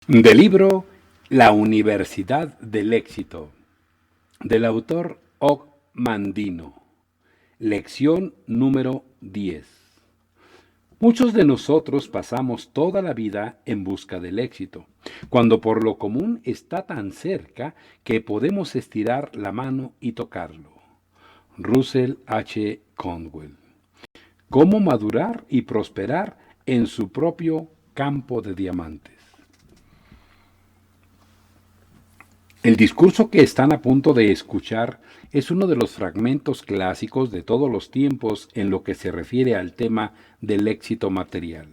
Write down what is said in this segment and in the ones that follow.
Del libro La Universidad del Éxito, del autor Og Mandino. Lección número 10. Muchos de nosotros pasamos toda la vida en busca del éxito, cuando por lo común está tan cerca que podemos estirar la mano y tocarlo. Russell H. Conwell. Cómo madurar y prosperar en su propio campo de diamantes. El discurso que están a punto de escuchar es uno de los fragmentos clásicos de todos los tiempos en lo que se refiere al tema del éxito material.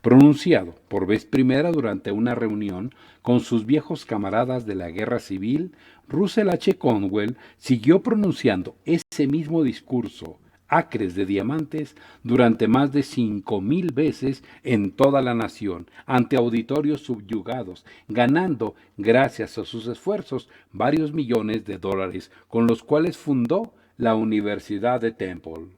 Pronunciado por vez primera durante una reunión con sus viejos camaradas de la guerra civil, Russell H. Conwell siguió pronunciando ese mismo discurso, acres de diamantes, durante más de 5,000 veces en toda la nación, ante auditorios subyugados, ganando, gracias a sus esfuerzos, varios millones de dólares, con los cuales fundó la Universidad de Temple.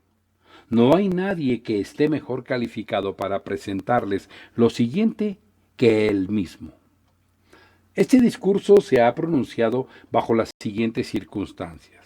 No hay nadie que esté mejor calificado para presentarles lo siguiente que él mismo. Este discurso se ha pronunciado bajo las siguientes circunstancias.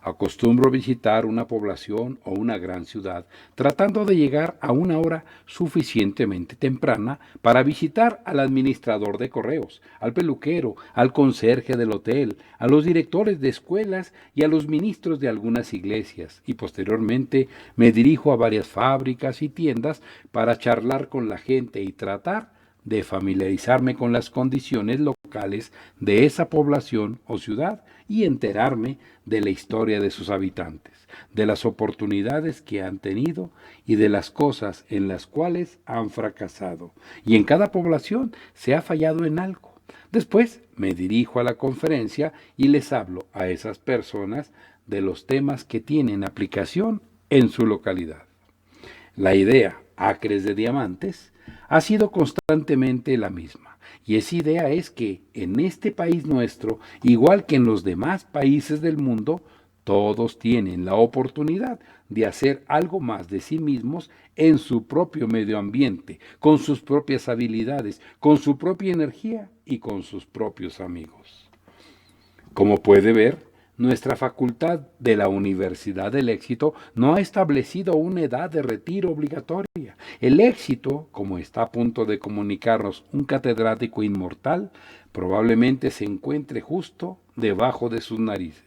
Acostumbro visitar una población o una gran ciudad, tratando de llegar a una hora suficientemente temprana para visitar al administrador de correos, al peluquero, al conserje del hotel, a los directores de escuelas y a los ministros de algunas iglesias, y posteriormente me dirijo a varias fábricas y tiendas para charlar con la gente y tratar de familiarizarme con las condiciones locales de esa población o ciudad y enterarme de la historia de sus habitantes, de las oportunidades que han tenido y de las cosas en las cuales han fracasado. Y en cada población se ha fallado en algo. Después me dirijo a la conferencia y les hablo a esas personas de los temas que tienen aplicación en su localidad. La idea, acres de diamantes, ha sido constantemente la misma. Y esa idea es que en este país nuestro, igual que en los demás países del mundo, todos tienen la oportunidad de hacer algo más de sí mismos en su propio medio ambiente, con sus propias habilidades, con su propia energía y con sus propios amigos. Como puede ver, nuestra facultad de la Universidad del Éxito no ha establecido una edad de retiro obligatoria. El éxito, como está a punto de comunicarnos un catedrático inmortal, probablemente se encuentre justo debajo de sus narices.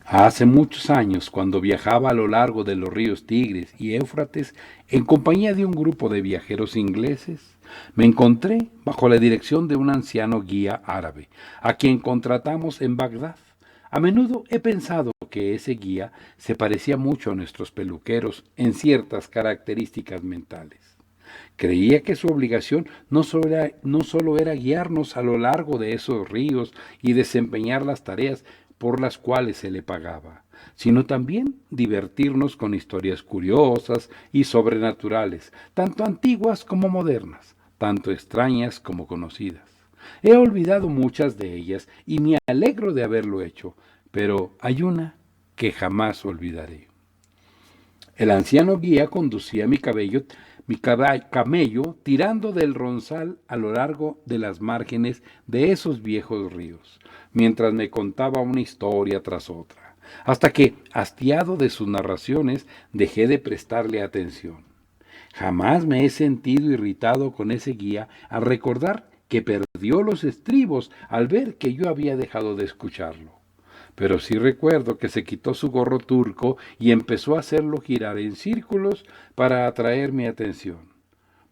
Hace muchos años, cuando viajaba a lo largo de los ríos Tigres y Éufrates en compañía de un grupo de viajeros ingleses, me encontré bajo la dirección de un anciano guía árabe, a quien contratamos en Bagdad. A menudo he pensado que ese guía se parecía mucho a nuestros peluqueros en ciertas características mentales. Creía que su obligación no solo era guiarnos a lo largo de esos ríos y desempeñar las tareas por las cuales se le pagaba, sino también divertirnos con historias curiosas y sobrenaturales, tanto antiguas como modernas, tanto extrañas como conocidas. He olvidado muchas de ellas y me alegro de haberlo hecho, pero hay una que jamás olvidaré. El anciano guía conducía camello tirando del ronzal a lo largo de las márgenes de esos viejos ríos, mientras me contaba una historia tras otra, hasta que, hastiado de sus narraciones, dejé de prestarle atención. Jamás me he sentido irritado con ese guía al recordar que perdió los estribos al ver que yo había dejado de escucharlo. Pero sí recuerdo que se quitó su gorro turco y empezó a hacerlo girar en círculos para atraer mi atención.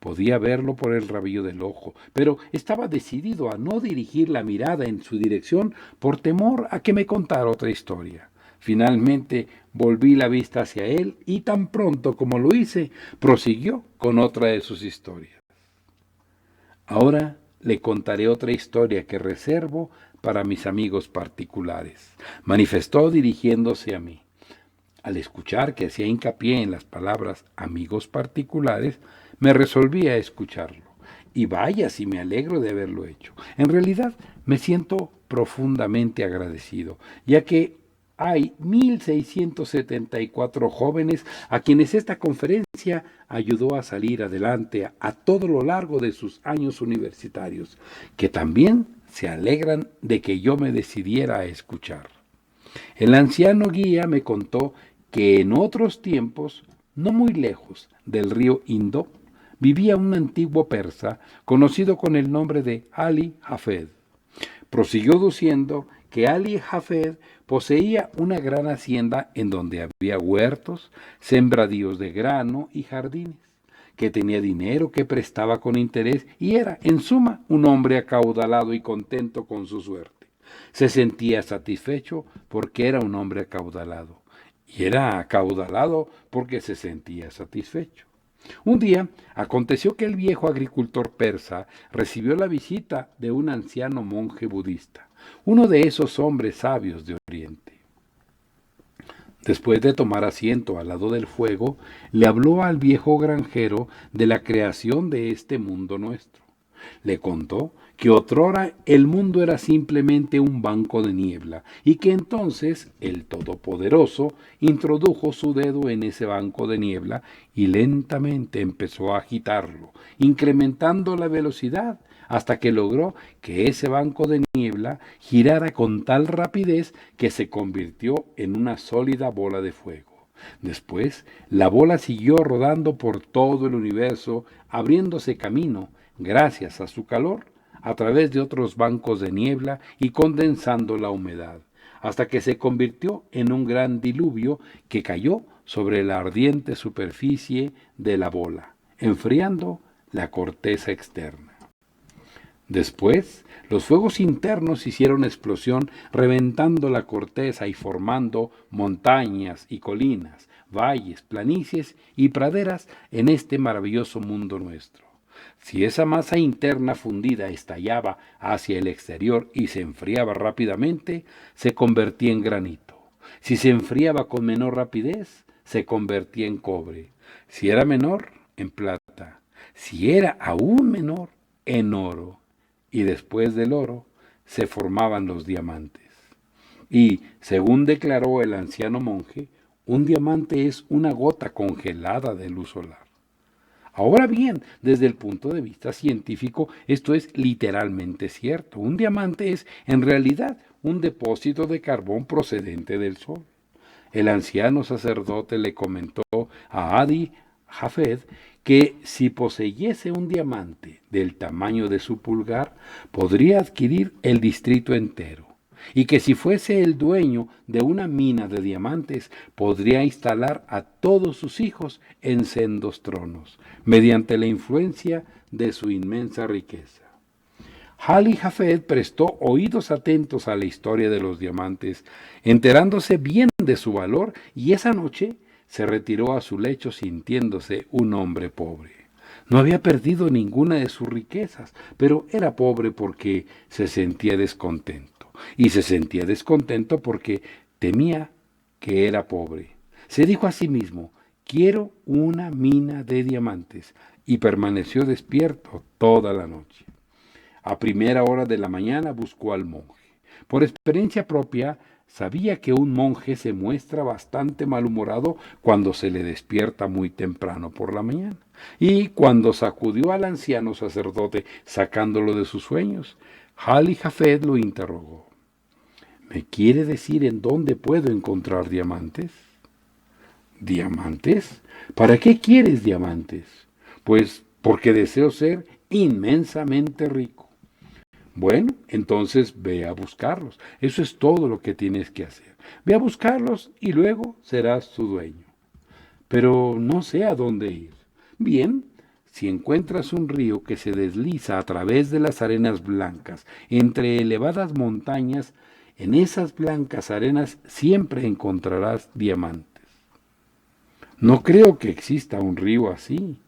Podía verlo por el rabillo del ojo, pero estaba decidido a no dirigir la mirada en su dirección por temor a que me contara otra historia. Finalmente volví la vista hacia él y tan pronto como lo hice, prosiguió con otra de sus historias. Ahora le contaré otra historia que reservo para mis amigos particulares, manifestó dirigiéndose a mí. Al escuchar que hacía hincapié en las palabras amigos particulares, me resolví a escucharlo. Y vaya si me alegro de haberlo hecho. En realidad me siento profundamente agradecido, ya que hay 1.674 jóvenes a quienes esta conferencia ayudó a salir adelante a todo lo largo de sus años universitarios, que también se alegran de que yo me decidiera a escuchar. El anciano guía me contó que en otros tiempos, no muy lejos del río Indo, vivía un antiguo persa conocido con el nombre de Ali Hafed. Prosiguió diciendo que Ali Hafed poseía una gran hacienda en donde había huertos, sembradíos de grano y jardines, que tenía dinero que prestaba con interés y era, en suma, un hombre acaudalado y contento con su suerte. Se sentía satisfecho porque era un hombre acaudalado y era acaudalado porque se sentía satisfecho. Un día aconteció que el viejo agricultor persa recibió la visita de un anciano monje budista, uno de esos hombres sabios de Oriente. Después de tomar asiento al lado del fuego, le habló al viejo granjero de la creación de este mundo nuestro. Le contó que otrora el mundo era simplemente un banco de niebla y que entonces el Todopoderoso introdujo su dedo en ese banco de niebla y lentamente empezó a agitarlo, incrementando la velocidad hasta que logró que ese banco de niebla girara con tal rapidez que se convirtió en una sólida bola de fuego. Después, la bola siguió rodando por todo el universo, abriéndose camino, gracias a su calor, a través de otros bancos de niebla y condensando la humedad, hasta que se convirtió en un gran diluvio que cayó sobre la ardiente superficie de la bola, enfriando la corteza externa. Después, los fuegos internos hicieron explosión, reventando la corteza y formando montañas y colinas, valles, planicies y praderas en este maravilloso mundo nuestro. Si esa masa interna fundida estallaba hacia el exterior y se enfriaba rápidamente, se convertía en granito. Si se enfriaba con menor rapidez, se convertía en cobre. Si era menor, en plata. Si era aún menor, en oro. Y después del oro se formaban los diamantes. Y, según declaró el anciano monje, un diamante es una gota congelada de luz solar. Ahora bien, desde el punto de vista científico, esto es literalmente cierto. Un diamante es, en realidad, un depósito de carbón procedente del Sol. El anciano sacerdote le comentó a Adi Jafed que si poseyese un diamante del tamaño de su pulgar, podría adquirir el distrito entero, y que si fuese el dueño de una mina de diamantes, podría instalar a todos sus hijos en sendos tronos, mediante la influencia de su inmensa riqueza. Ali Hafed prestó oídos atentos a la historia de los diamantes, enterándose bien de su valor, y esa noche se retiró a su lecho sintiéndose un hombre pobre. No había perdido ninguna de sus riquezas, pero era pobre porque se sentía descontento. Y se sentía descontento porque temía que era pobre. Se dijo a sí mismo, quiero una mina de diamantes, y permaneció despierto toda la noche. A primera hora de la mañana buscó al monje. Por experiencia propia, sabía que un monje se muestra bastante malhumorado cuando se le despierta muy temprano por la mañana. Y cuando sacudió al anciano sacerdote sacándolo de sus sueños, Ali Hafed lo interrogó. ¿Me quiere decir en dónde puedo encontrar diamantes? ¿Diamantes? ¿Para qué quieres diamantes? Pues porque deseo ser inmensamente rico. Bueno, entonces ve a buscarlos. Eso es todo lo que tienes que hacer. Ve a buscarlos y luego serás su dueño. Pero no sé a dónde ir. Bien, si encuentras un río que se desliza a través de las arenas blancas, entre elevadas montañas, en esas blancas arenas siempre encontrarás diamantes. No creo que exista un río así.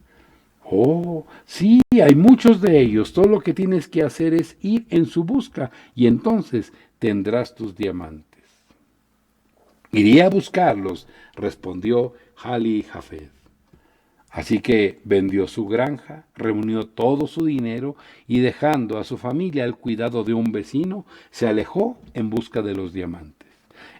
Oh, sí, hay muchos de ellos. Todo lo que tienes que hacer es ir en su busca y entonces tendrás tus diamantes. Iré a buscarlos, respondió Ali Hafed. Así que vendió su granja, reunió todo su dinero y dejando a su familia al cuidado de un vecino, se alejó en busca de los diamantes.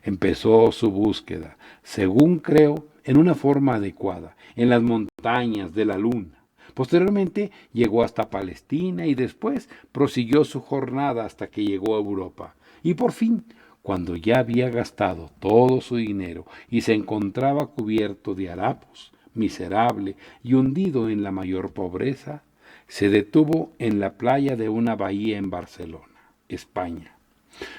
Empezó su búsqueda, según creo, en una forma adecuada, en las montañas de la luna. Posteriormente llegó hasta Palestina y después prosiguió su jornada hasta que llegó a Europa. Y por fin, cuando ya había gastado todo su dinero y se encontraba cubierto de harapos, miserable y hundido en la mayor pobreza, se detuvo en la playa de una bahía en Barcelona, España.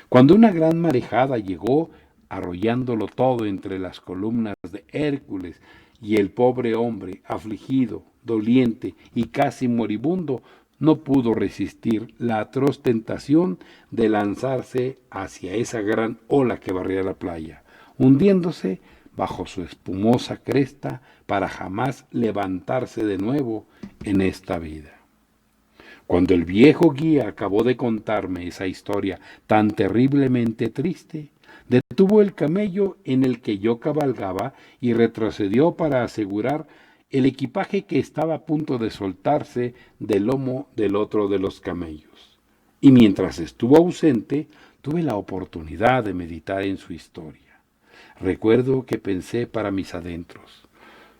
Cuando una gran marejada llegó, arrollándolo todo entre las columnas de Hércules, y el pobre hombre, afligido, doliente y casi moribundo, no pudo resistir la atroz tentación de lanzarse hacia esa gran ola que barría la playa, hundiéndose bajo su espumosa cresta para jamás levantarse de nuevo en esta vida. Cuando el viejo guía acabó de contarme esa historia tan terriblemente triste, detuvo el camello en el que yo cabalgaba y retrocedió para asegurar el equipaje que estaba a punto de soltarse del lomo del otro de los camellos. Y mientras estuvo ausente, tuve la oportunidad de meditar en su historia. Recuerdo que pensé para mis adentros: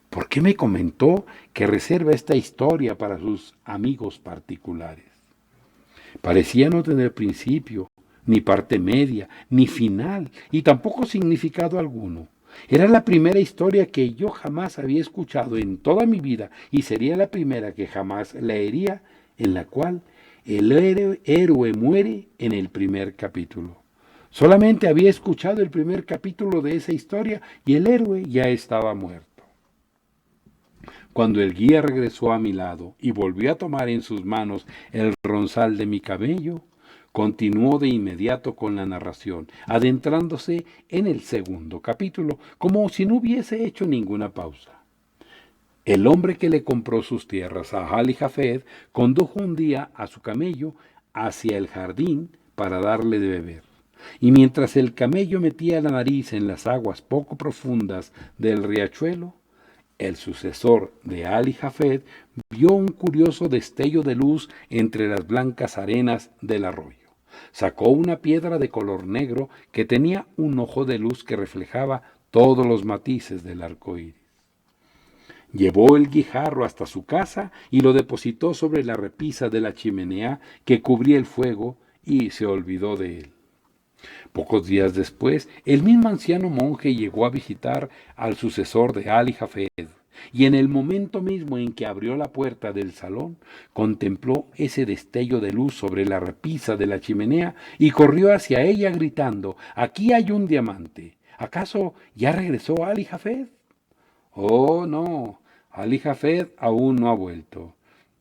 ¿por qué me comentó que reserva esta historia para sus amigos particulares? Parecía no tener principio, ni parte media, ni final, y tampoco significado alguno. Era la primera historia que yo jamás había escuchado en toda mi vida, y sería la primera que jamás leería, en la cual el héroe muere en el primer capítulo. Solamente había escuchado el primer capítulo de esa historia y el héroe ya estaba muerto. Cuando el guía regresó a mi lado y volvió a tomar en sus manos el ronzal de mi cabello, continuó de inmediato con la narración, adentrándose en el segundo capítulo, como si no hubiese hecho ninguna pausa. El hombre que le compró sus tierras a Ali Jafed condujo un día a su camello hacia el jardín para darle de beber. Y mientras el camello metía la nariz en las aguas poco profundas del riachuelo, el sucesor de Ali Jafed vio un curioso destello de luz entre las blancas arenas del arroyo. Sacó una piedra de color negro que tenía un ojo de luz que reflejaba todos los matices del arco iris. Llevó el guijarro hasta su casa y lo depositó sobre la repisa de la chimenea que cubría el fuego y se olvidó de él. Pocos días después, el mismo anciano monje llegó a visitar al sucesor de Ali Jafed, y en el momento mismo en que abrió la puerta del salón, contempló ese destello de luz sobre la repisa de la chimenea y corrió hacia ella gritando: «Aquí hay un diamante. ¿Acaso ya regresó Ali Jafed?» «Oh, no, Ali Jafed aún no ha vuelto.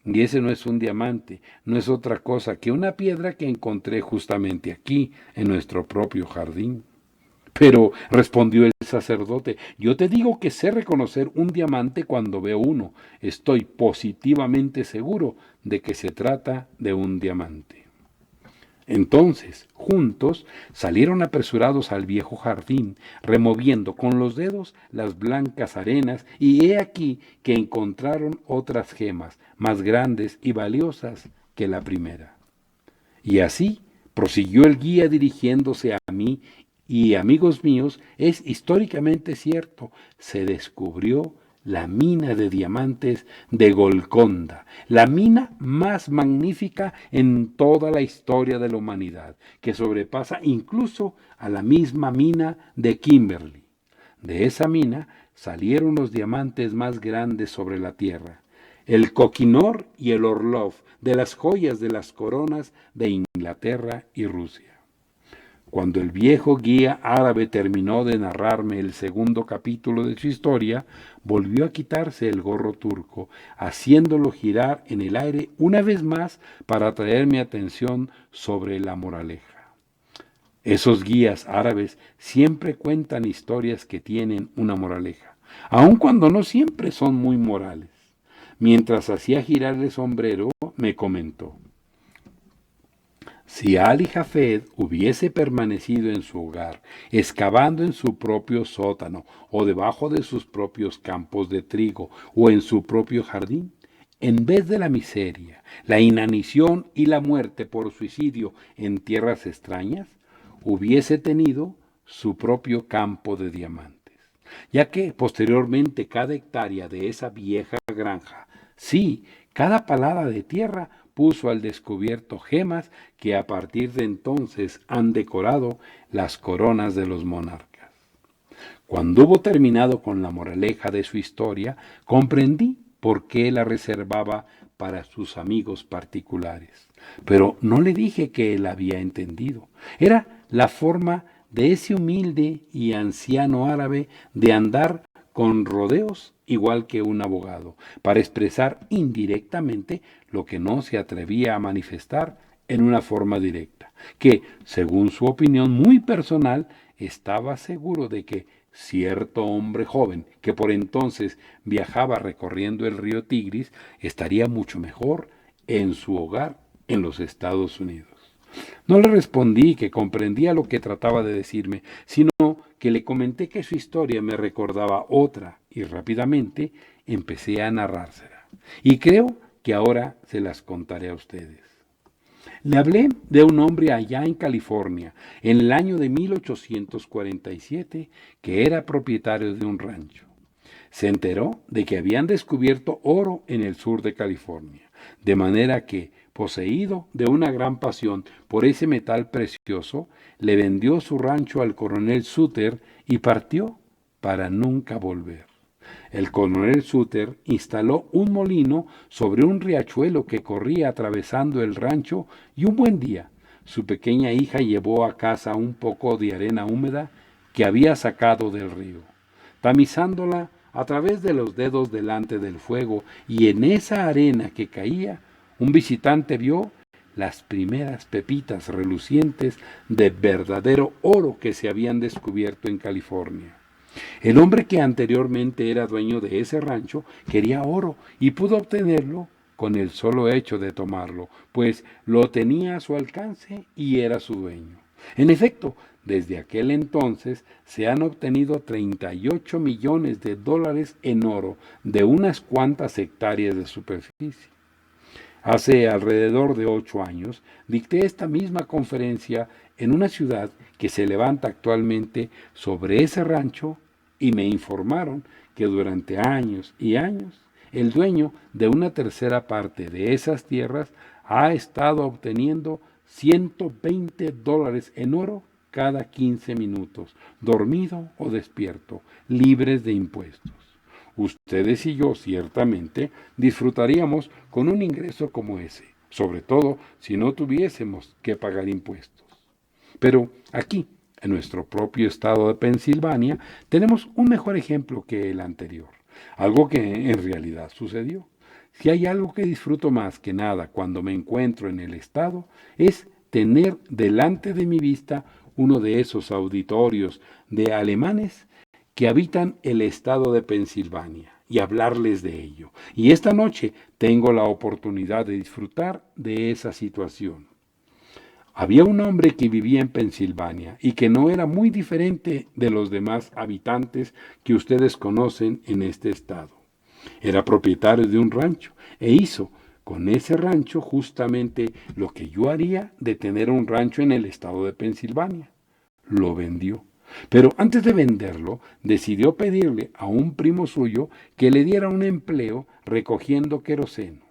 Y ese no es un diamante, no es otra cosa que una piedra que encontré justamente aquí, en nuestro propio jardín». «Pero», respondió el sacerdote, «yo te digo que sé reconocer un diamante cuando veo uno. Estoy positivamente seguro de que se trata de un diamante». Entonces, juntos, salieron apresurados al viejo jardín, removiendo con los dedos las blancas arenas, y he aquí que encontraron otras gemas, más grandes y valiosas que la primera. Y así, prosiguió el guía dirigiéndose a mí y amigos míos, es históricamente cierto, se descubrió la mina de diamantes de Golconda, la mina más magnífica en toda la historia de la humanidad, que sobrepasa incluso a la misma mina de Kimberley. De esa mina salieron los diamantes más grandes sobre la tierra, el Koh-i-Noor y el Orlov, de las joyas de las coronas de Inglaterra y Rusia. Cuando el viejo guía árabe terminó de narrarme el segundo capítulo de su historia, volvió a quitarse el gorro turco, haciéndolo girar en el aire una vez más para atraer mi atención sobre la moraleja. Esos guías árabes siempre cuentan historias que tienen una moraleja, aun cuando no siempre son muy morales. Mientras hacía girar el sombrero, me comentó: «Si Ali Jafed hubiese permanecido en su hogar, excavando en su propio sótano, o debajo de sus propios campos de trigo, o en su propio jardín, en vez de la miseria, la inanición y la muerte por suicidio en tierras extrañas, hubiese tenido su propio campo de diamantes, ya que posteriormente cada hectárea de esa vieja granja, sí, cada palada de tierra puso al descubierto gemas que a partir de entonces han decorado las coronas de los monarcas. Cuando hubo terminado con la moraleja de su historia, comprendí por qué la reservaba para sus amigos particulares. Pero no le dije que él había entendido. Era la forma de ese humilde y anciano árabe de andar con rodeos igual que un abogado, para expresar indirectamente lo que no se atrevía a manifestar en una forma directa, que, según su opinión muy personal, estaba seguro de que cierto hombre joven que por entonces viajaba recorriendo el río Tigris estaría mucho mejor en su hogar en los Estados Unidos. No le respondí que comprendía lo que trataba de decirme, sino que le comenté que su historia me recordaba otra y rápidamente empecé a narrársela. Y creo que ahora se las contaré a ustedes. Le hablé de un hombre allá en California, en el año de 1847, que era propietario de un rancho. Se enteró de que habían descubierto oro en el sur de California, de manera que, poseído de una gran pasión por ese metal precioso, le vendió su rancho al coronel Suter y partió para nunca volver. El coronel Suter instaló un molino sobre un riachuelo que corría atravesando el rancho y un buen día su pequeña hija llevó a casa un poco de arena húmeda que había sacado del río. Tamizándola a través de los dedos delante del fuego y en esa arena que caía, un visitante vio las primeras pepitas relucientes de verdadero oro que se habían descubierto en California. El hombre que anteriormente era dueño de ese rancho quería oro y pudo obtenerlo con el solo hecho de tomarlo, pues lo tenía a su alcance y era su dueño. En efecto, desde aquel entonces se han obtenido 38 millones de dólares en oro de unas cuantas hectáreas de superficie. Hace alrededor de 8 años dicté esta misma conferencia en una ciudad que se levanta actualmente sobre ese rancho y me informaron que durante años y años el dueño de una tercera parte de esas tierras ha estado obteniendo 120 dólares en oro cada 15 minutos, dormido o despierto, libres de impuestos. Ustedes y yo ciertamente disfrutaríamos con un ingreso como ese, sobre todo si no tuviésemos que pagar impuestos. Pero aquí, en nuestro propio estado de Pensilvania, tenemos un mejor ejemplo que el anterior, algo que en realidad sucedió. Si hay algo que disfruto más que nada cuando me encuentro en el estado, es tener delante de mi vista uno de esos auditorios de alemanes que habitan el estado de Pensilvania y hablarles de ello. Y esta noche tengo la oportunidad de disfrutar de esa situación. Había un hombre que vivía en Pensilvania y que no era muy diferente de los demás habitantes que ustedes conocen en este estado. Era propietario de un rancho e hizo con ese rancho justamente lo que yo haría de tener un rancho en el estado de Pensilvania. Lo vendió. Pero antes de venderlo, decidió pedirle a un primo suyo que le diera un empleo recogiendo queroseno,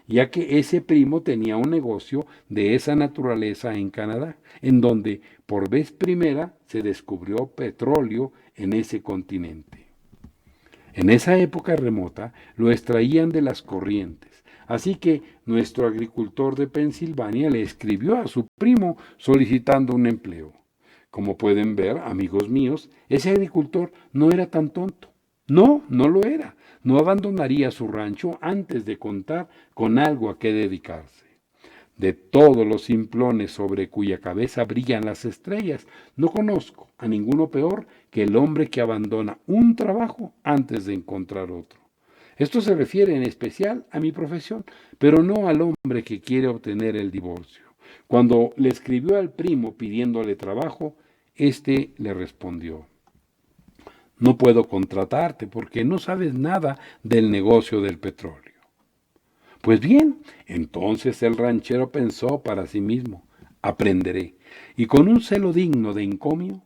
ya que ese primo tenía un negocio de esa naturaleza en Canadá, en donde por vez primera se descubrió petróleo en ese continente. En esa época remota lo extraían de las corrientes, así que nuestro agricultor de Pensilvania le escribió a su primo solicitando un empleo. Como pueden ver, amigos míos, ese agricultor no era tan tonto. No, no lo era. No abandonaría su rancho antes de contar con algo a qué dedicarse. De todos los simplones sobre cuya cabeza brillan las estrellas, no conozco a ninguno peor que el hombre que abandona un trabajo antes de encontrar otro. Esto se refiere en especial a mi profesión, pero no al hombre que quiere obtener el divorcio. Cuando le escribió al primo pidiéndole trabajo, éste le respondió: no puedo contratarte porque no sabes nada del negocio del petróleo. Pues bien, entonces el ranchero pensó para sí mismo: aprenderé. Y con un celo digno de encomio,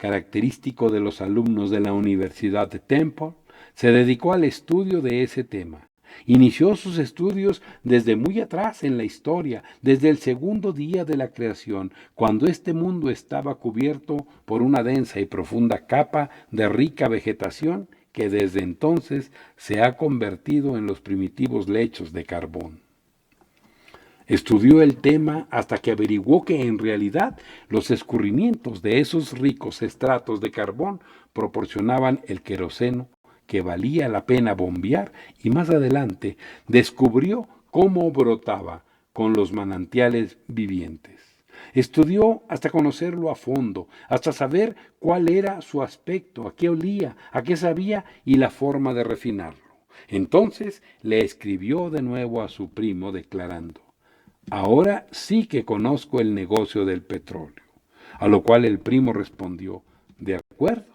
característico de los alumnos de la Universidad de Temple, se dedicó al estudio de ese tema. Inició sus estudios desde muy atrás en la historia, desde el segundo día de la creación, cuando este mundo estaba cubierto por una densa y profunda capa de rica vegetación que desde entonces se ha convertido en los primitivos lechos de carbón. Estudió el tema hasta que averiguó que en realidad los escurrimientos de esos ricos estratos de carbón proporcionaban el queroseno que valía la pena bombear, y más adelante descubrió cómo brotaba con los manantiales vivientes. Estudió hasta conocerlo a fondo, hasta saber cuál era su aspecto, a qué olía, a qué sabía y la forma de refinarlo. Entonces le escribió de nuevo a su primo declarando: ahora sí que conozco el negocio del petróleo. A lo cual el primo respondió: de acuerdo,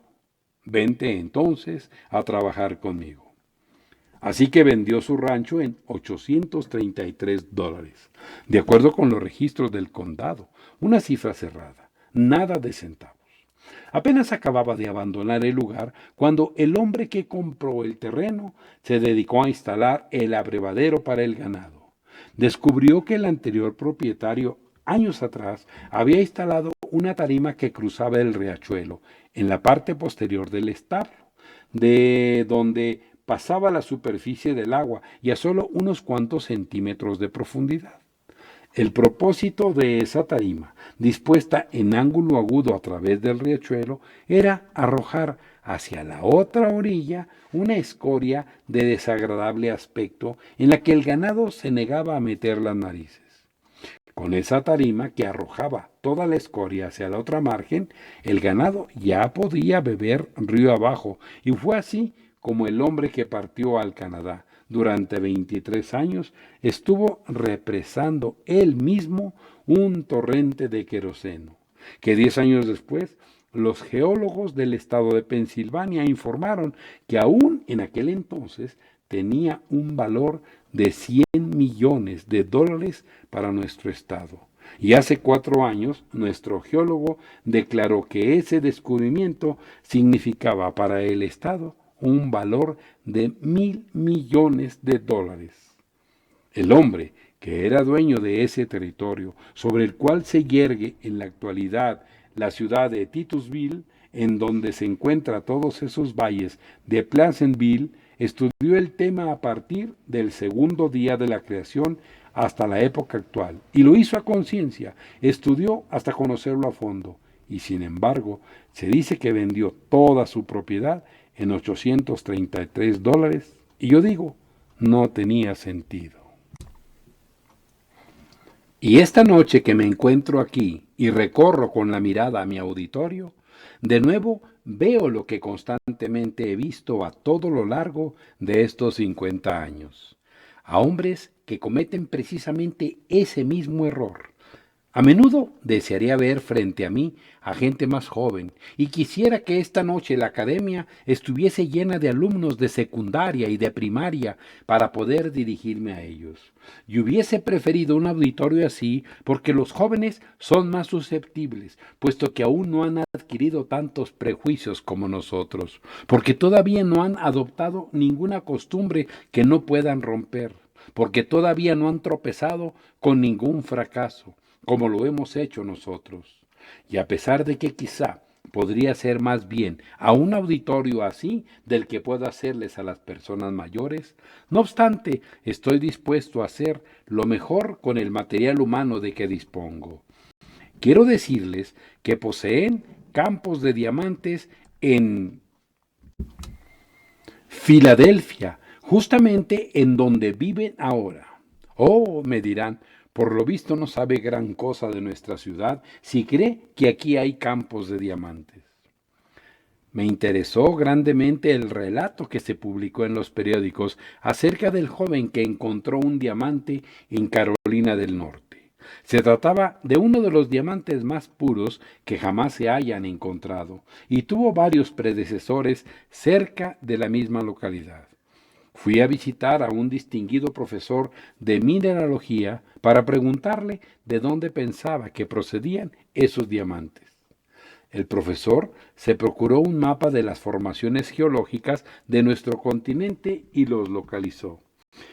vente entonces a trabajar conmigo. Así que vendió su rancho en $833, de acuerdo con los registros del condado, una cifra cerrada, nada de centavos. Apenas acababa de abandonar el lugar cuando el hombre que compró el terreno se dedicó a instalar el abrevadero para el ganado. Descubrió que el anterior propietario, años atrás, había instalado una tarima que cruzaba el riachuelo en la parte posterior del establo, de donde pasaba la superficie del agua y a solo unos cuantos centímetros de profundidad. El propósito de esa tarima, dispuesta en ángulo agudo a través del riachuelo, era arrojar hacia la otra orilla una escoria de desagradable aspecto en la que el ganado se negaba a meter las narices. Con esa tarima que arrojaba toda la escoria hacia la otra margen, el ganado ya podía beber río abajo, y fue así como el hombre que partió al Canadá durante 23 años estuvo represando él mismo un torrente de queroseno, que 10 años después los geólogos del estado de Pensilvania informaron que aún en aquel entonces tenía un valor de $100 millones para nuestro estado. Y hace 4 años nuestro geólogo declaró que ese descubrimiento significaba para el estado un valor de $1,000 millones. El hombre que era dueño de ese territorio, sobre el cual se yergue en la actualidad la ciudad de Titusville, en donde se encuentran todos esos valles de Pleasantville, estudió el tema a partir del segundo día de la creación hasta la época actual, y lo hizo a conciencia, estudió hasta conocerlo a fondo, y sin embargo se dice que vendió toda su propiedad en $833, y yo digo, no tenía sentido. Y esta noche que me encuentro aquí y recorro con la mirada a mi auditorio, de nuevo veo lo que constantemente he visto a todo lo largo de estos 50 años, a hombres que cometen precisamente ese mismo error. A menudo desearía ver frente a mí a gente más joven, y quisiera que esta noche la academia estuviese llena de alumnos de secundaria y de primaria para poder dirigirme a ellos. Y hubiese preferido un auditorio así porque los jóvenes son más susceptibles, puesto que aún no han adquirido tantos prejuicios como nosotros, porque todavía no han adoptado ninguna costumbre que no puedan romper, porque todavía no han tropezado con ningún fracaso como lo hemos hecho nosotros. Y a pesar de que quizá podría ser más bien a un auditorio así del que puedo hacerles a las personas mayores, no obstante, estoy dispuesto a hacer lo mejor con el material humano de que dispongo. Quiero decirles que poseen campos de diamantes en Filadelfia, justamente en donde viven ahora. Oh, me dirán, por lo visto no sabe gran cosa de nuestra ciudad si cree que aquí hay campos de diamantes. Me interesó grandemente el relato que se publicó en los periódicos acerca del joven que encontró un diamante en Carolina del Norte. Se trataba de uno de los diamantes más puros que jamás se hayan encontrado, y tuvo varios predecesores cerca de la misma localidad. Fui a visitar a un distinguido profesor de mineralogía para preguntarle de dónde pensaba que procedían esos diamantes. El profesor se procuró un mapa de las formaciones geológicas de nuestro continente y los localizó,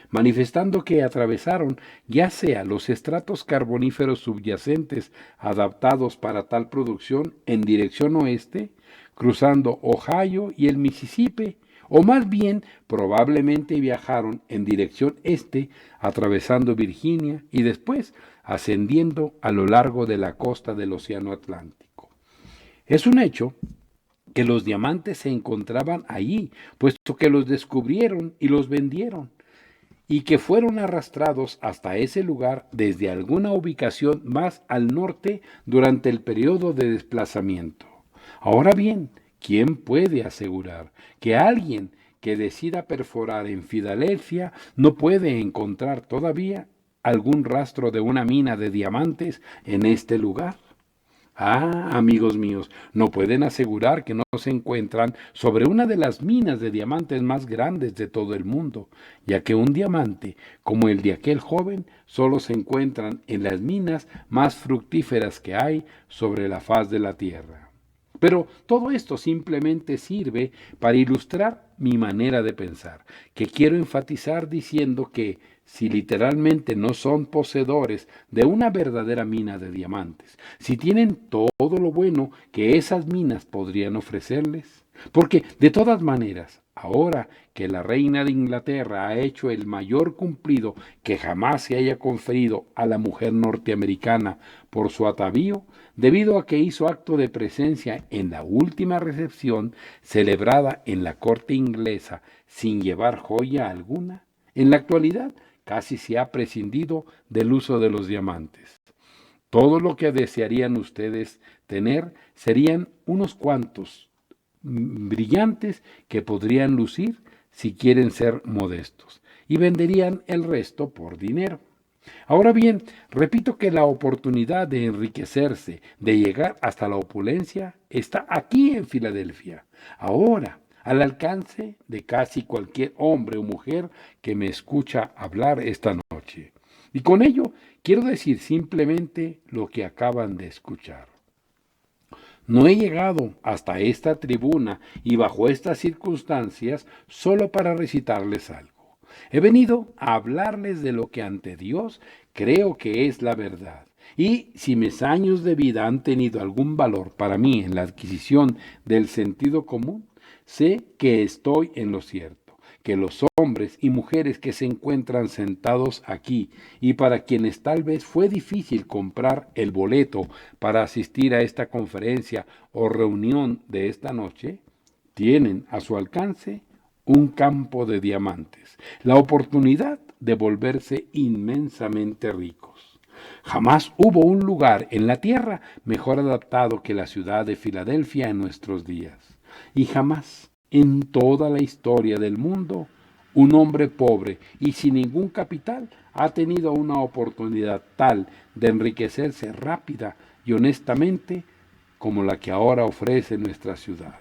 manifestando que atravesaron ya sea los estratos carboníferos subyacentes adaptados para tal producción en dirección oeste, cruzando Ohio y el Mississippi, o más bien probablemente viajaron en dirección este, atravesando Virginia y después ascendiendo a lo largo de la costa del Océano Atlántico. Es un hecho que los diamantes se encontraban allí, puesto que los descubrieron y los vendieron, y que fueron arrastrados hasta ese lugar desde alguna ubicación más al norte durante el periodo de desplazamiento. Ahora bien, ¿quién puede asegurar que alguien que decida perforar en Filadelfia no puede encontrar todavía algún rastro de una mina de diamantes en este lugar? Ah, amigos míos, no pueden asegurar que no se encuentran sobre una de las minas de diamantes más grandes de todo el mundo, ya que un diamante como el de aquel joven solo se encuentran en las minas más fructíferas que hay sobre la faz de la tierra. Pero todo esto simplemente sirve para ilustrar mi manera de pensar, que quiero enfatizar diciendo que si literalmente no son poseedores de una verdadera mina de diamantes, si tienen todo lo bueno que esas minas podrían ofrecerles, porque de todas maneras, ahora que la reina de Inglaterra ha hecho el mayor cumplido que jamás se haya conferido a la mujer norteamericana por su atavío, debido a que hizo acto de presencia en la última recepción celebrada en la corte inglesa sin llevar joya alguna, en la actualidad casi se ha prescindido del uso de los diamantes. Todo lo que desearían ustedes tener serían unos cuantos brillantes que podrían lucir si quieren ser modestos, y venderían el resto por dinero. Ahora bien, repito que la oportunidad de enriquecerse, de llegar hasta la opulencia, está aquí en Filadelfia, ahora, al alcance de casi cualquier hombre o mujer que me escucha hablar esta noche. Y con ello quiero decir simplemente lo que acaban de escuchar. No he llegado hasta esta tribuna y bajo estas circunstancias solo para recitarles algo. He venido a hablarles de lo que ante Dios creo que es la verdad. Y si mis años de vida han tenido algún valor para mí en la adquisición del sentido común, sé que estoy en lo cierto, que los hombres y mujeres que se encuentran sentados aquí y para quienes tal vez fue difícil comprar el boleto para asistir a esta conferencia o reunión de esta noche, tienen a su alcance un campo de diamantes, la oportunidad de volverse inmensamente ricos. Jamás hubo un lugar en la tierra mejor adaptado que la ciudad de Filadelfia en nuestros días, y jamás en toda la historia del mundo un hombre pobre y sin ningún capital ha tenido una oportunidad tal de enriquecerse rápida y honestamente como la que ahora ofrece nuestra ciudad.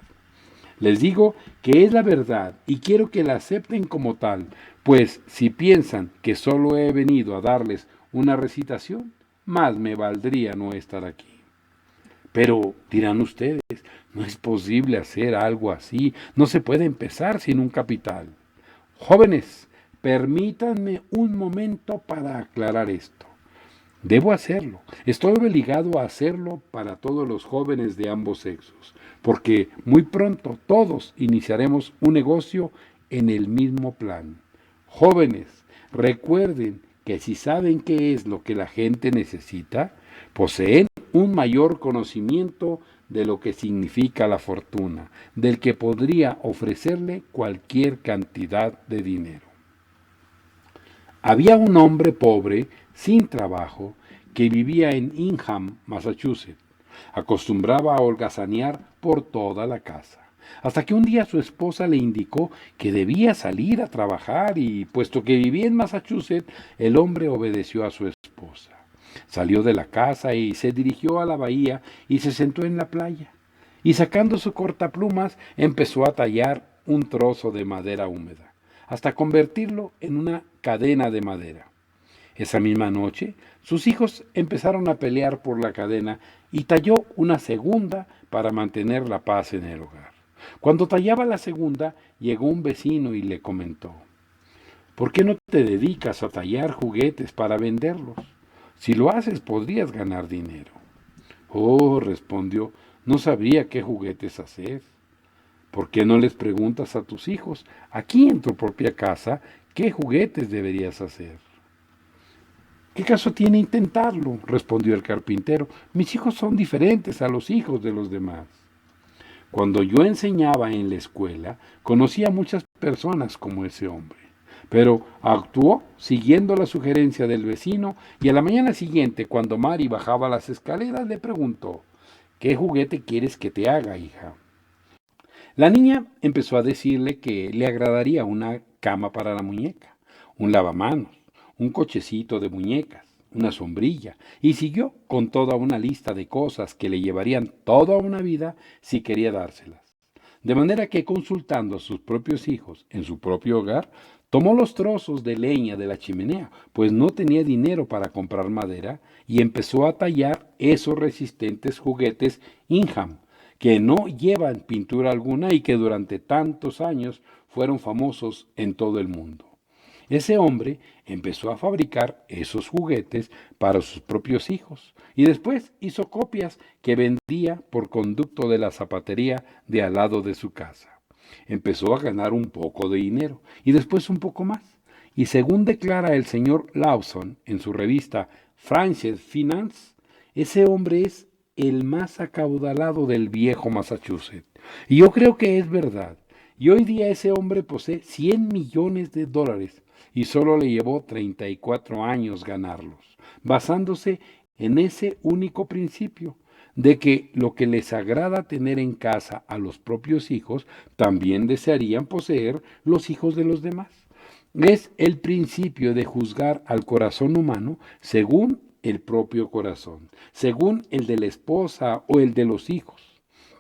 Les digo que es la verdad y quiero que la acepten como tal, pues si piensan que solo he venido a darles una recitación, más me valdría no estar aquí. Pero, dirán ustedes, no es posible hacer algo así, no se puede empezar sin un capital. Jóvenes, permítanme un momento para aclarar esto. Debo hacerlo. Estoy obligado a hacerlo para todos los jóvenes de ambos sexos, porque muy pronto todos iniciaremos un negocio en el mismo plan. Jóvenes, recuerden que si saben qué es lo que la gente necesita, poseen un mayor conocimiento de lo que significa la fortuna, del que podría ofrecerle cualquier cantidad de dinero. Había un hombre pobre, sin trabajo, que vivía en Hingham, Massachusetts. Acostumbraba a holgazanear por toda la casa, hasta que un día su esposa le indicó que debía salir a trabajar y, puesto que vivía en Massachusetts, el hombre obedeció a su esposa. Salió de la casa y se dirigió a la bahía y se sentó en la playa. Y sacando su cortaplumas, empezó a tallar un trozo de madera húmeda, hasta convertirlo en una cadena de madera. Esa misma noche, sus hijos empezaron a pelear por la cadena y talló una segunda para mantener la paz en el hogar. Cuando tallaba la segunda, llegó un vecino y le comentó: ¿por qué no te dedicas a tallar juguetes para venderlos? Si lo haces, podrías ganar dinero. Oh, respondió, no sabría qué juguetes hacer. ¿Por qué no les preguntas a tus hijos, aquí en tu propia casa, qué juguetes deberías hacer? ¿Qué caso tiene intentarlo?, respondió el carpintero. Mis hijos son diferentes a los hijos de los demás. Cuando yo enseñaba en la escuela, conocí a muchas personas como ese hombre, pero actuó siguiendo la sugerencia del vecino y a la mañana siguiente, cuando Mari bajaba las escaleras, le preguntó: ¿qué juguete quieres que te haga, hija? La niña empezó a decirle que le agradaría una cama para la muñeca, un lavamanos, un cochecito de muñecas, una sombrilla, y siguió con toda una lista de cosas que le llevarían toda una vida si quería dárselas. De manera que, consultando a sus propios hijos en su propio hogar, tomó los trozos de leña de la chimenea, pues no tenía dinero para comprar madera, y empezó a tallar esos resistentes juguetes Ingham, que no llevan pintura alguna y que durante tantos años fueron famosos en todo el mundo. Ese hombre empezó a fabricar esos juguetes para sus propios hijos y después hizo copias que vendía por conducto de la zapatería de al lado de su casa. Empezó a ganar un poco de dinero y después un poco más. Y según declara el señor Lawson en su revista Frances Finance, ese hombre es el más acaudalado del viejo Massachusetts. Y yo creo que es verdad. Y hoy día ese hombre posee 100 millones de dólares y solo le llevó 34 años ganarlos, basándose en ese único principio, de que lo que les agrada tener en casa a los propios hijos, también desearían poseer los hijos de los demás. Es el principio de juzgar al corazón humano según el propio corazón, según el de la esposa o el de los hijos.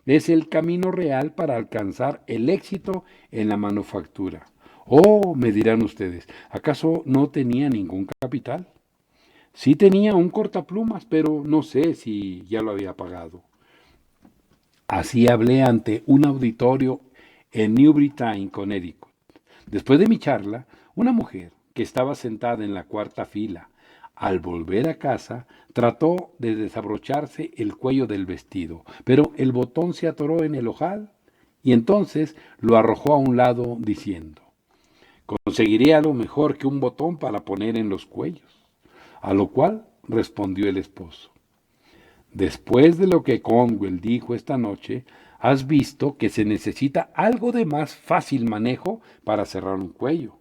Es el camino real para alcanzar el éxito en la manufactura. Oh, me dirán ustedes, ¿acaso no tenía ningún capital? Sí tenía un cortaplumas, pero no sé si ya lo había pagado. Así hablé ante un auditorio en New Britain, Connecticut. Después de mi charla, una mujer que estaba sentada en la cuarta fila, al volver a casa, trató de desabrocharse el cuello del vestido, pero el botón se atoró en el ojal y entonces lo arrojó a un lado diciendo: conseguiré algo mejor que un botón para poner en los cuellos. A lo cual respondió el esposo: después de lo que Conwell dijo esta noche, has visto que se necesita algo de más fácil manejo para cerrar un cuello.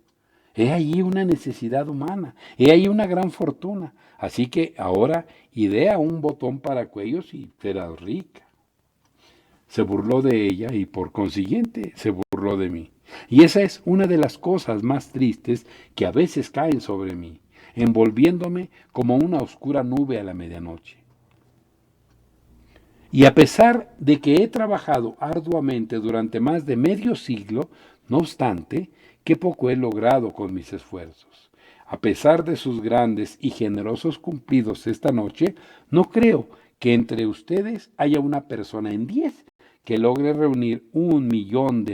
He ahí una necesidad humana, he ahí una gran fortuna. Así que ahora idea un botón para cuellos y serás rica. Se burló de ella y por consiguiente se burló de mí. Y esa es una de las cosas más tristes que a veces caen sobre mí, envolviéndome como una oscura nube a la medianoche. Y a pesar de que he trabajado arduamente durante más de medio siglo, no obstante, qué poco he logrado con mis esfuerzos. A pesar de sus grandes y generosos cumplidos esta noche, no creo que entre ustedes haya una persona en 10 que logre reunir $1 millón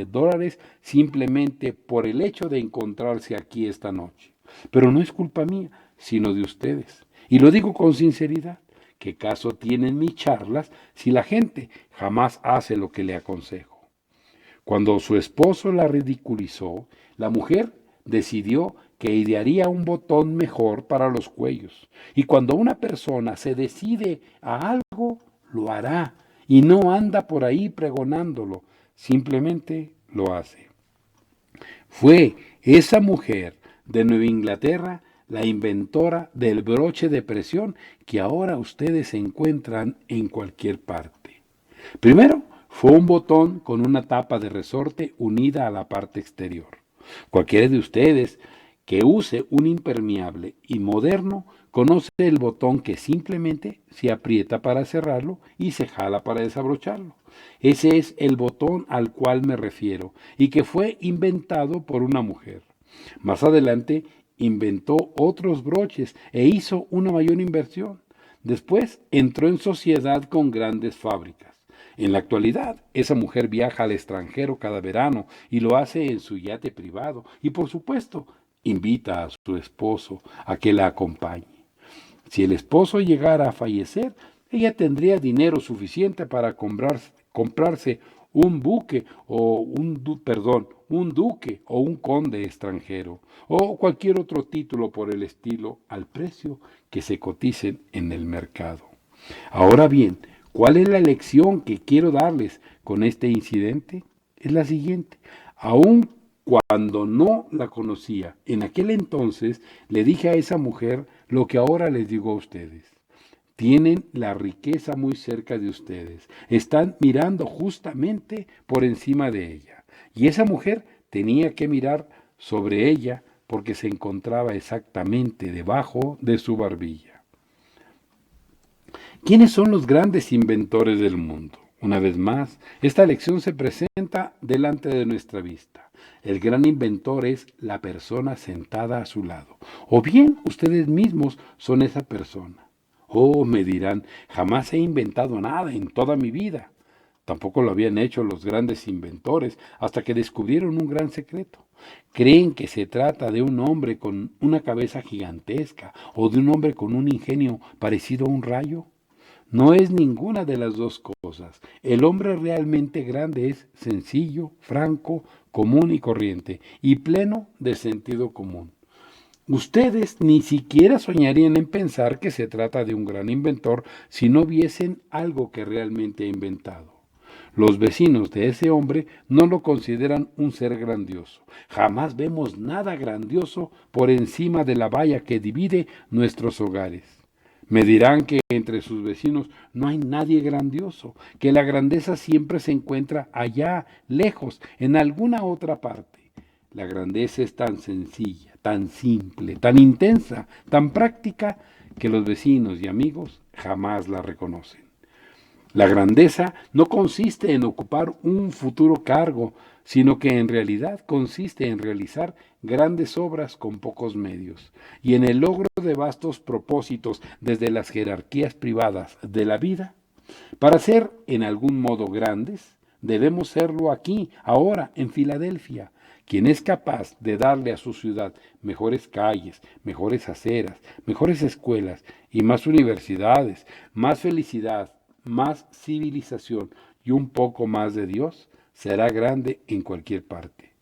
simplemente por el hecho de encontrarse aquí esta noche. Pero no es culpa mía, sino de ustedes. Y lo digo con sinceridad. ¿Qué caso tienen mis charlas si la gente jamás hace lo que le aconsejo? Cuando su esposo la ridiculizó, la mujer decidió que idearía un botón mejor para los cuellos. Y cuando una persona se decide a algo, lo hará. Y no anda por ahí pregonándolo, simplemente lo hace. Fue esa mujer de Nueva Inglaterra la inventora del broche de presión que ahora ustedes encuentran en cualquier parte. Primero, fue un botón con una tapa de resorte unida a la parte exterior. Cualquiera de ustedes que use un impermeable y moderno conoce el botón que simplemente se aprieta para cerrarlo y se jala para desabrocharlo. Ese es el botón al cual me refiero y que fue inventado por una mujer. Más adelante inventó otros broches e hizo una mayor inversión. Después entró en sociedad con grandes fábricas. En la actualidad, esa mujer viaja al extranjero cada verano y lo hace en su yate privado y, por supuesto, invita a su esposo a que la acompañe. Si el esposo llegara a fallecer, ella tendría dinero suficiente para comprarse un buque o un duque o un conde extranjero o cualquier otro título por el estilo al precio que se coticen en el mercado. Ahora bien, ¿cuál es la lección que quiero darles con este incidente? Es la siguiente. Aun cuando no la conocía, en aquel entonces le dije a esa mujer lo que ahora les digo a ustedes. Tienen la riqueza muy cerca de ustedes. Están mirando justamente por encima de ella. Y esa mujer tenía que mirar sobre ella porque se encontraba exactamente debajo de su barbilla. ¿Quiénes son los grandes inventores del mundo? Una vez más, esta lección se presenta delante de nuestra vista. El gran inventor es la persona sentada a su lado. O bien ustedes mismos son esa persona. Oh, me dirán, jamás he inventado nada en toda mi vida. Tampoco lo habían hecho los grandes inventores hasta que descubrieron un gran secreto. Creen que se trata de un hombre con una cabeza gigantesca o de un hombre con un ingenio parecido a un rayo. No es ninguna de las dos cosas. El hombre realmente grande es sencillo, franco, común y corriente, y pleno de sentido común. Ustedes ni siquiera soñarían en pensar que se trata de un gran inventor si no viesen algo que realmente ha inventado. Los vecinos de ese hombre no lo consideran un ser grandioso. Jamás vemos nada grandioso por encima de la valla que divide nuestros hogares. Me dirán que entre sus vecinos no hay nadie grandioso, que la grandeza siempre se encuentra allá, lejos, en alguna otra parte. La grandeza es tan sencilla, tan simple, tan intensa, tan práctica, que los vecinos y amigos jamás la reconocen. La grandeza no consiste en ocupar un futuro cargo, sino que en realidad consiste en realizar grandes obras con pocos medios y en el logro de vastos propósitos desde las jerarquías privadas de la vida. Para ser en algún modo grandes, debemos serlo aquí, ahora, en Filadelfia. Quien es capaz de darle a su ciudad mejores calles, mejores aceras, mejores escuelas y más universidades, más felicidad, más civilización y un poco más de Dios, será grande en cualquier parte.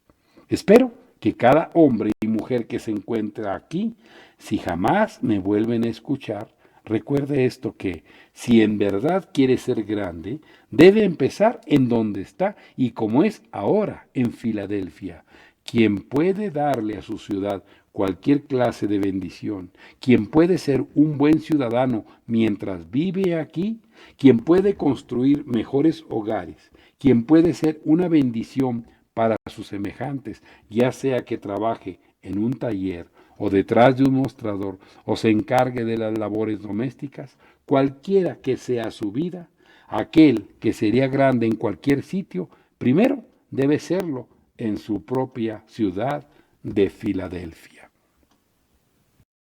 Espero que cada hombre y mujer que se encuentra aquí, si jamás me vuelven a escuchar, recuerde esto que, si en verdad quiere ser grande, debe empezar en donde está y como es ahora, en Filadelfia. Quien puede darle a su ciudad cualquier clase de bendición, quien puede ser un buen ciudadano mientras vive aquí, quien puede construir mejores hogares, quien puede ser una bendición para sus semejantes, ya sea que trabaje en un taller o detrás de un mostrador o se encargue de las labores domésticas, cualquiera que sea su vida, aquel que sería grande en cualquier sitio, primero debe serlo en su propia ciudad de Filadelfia.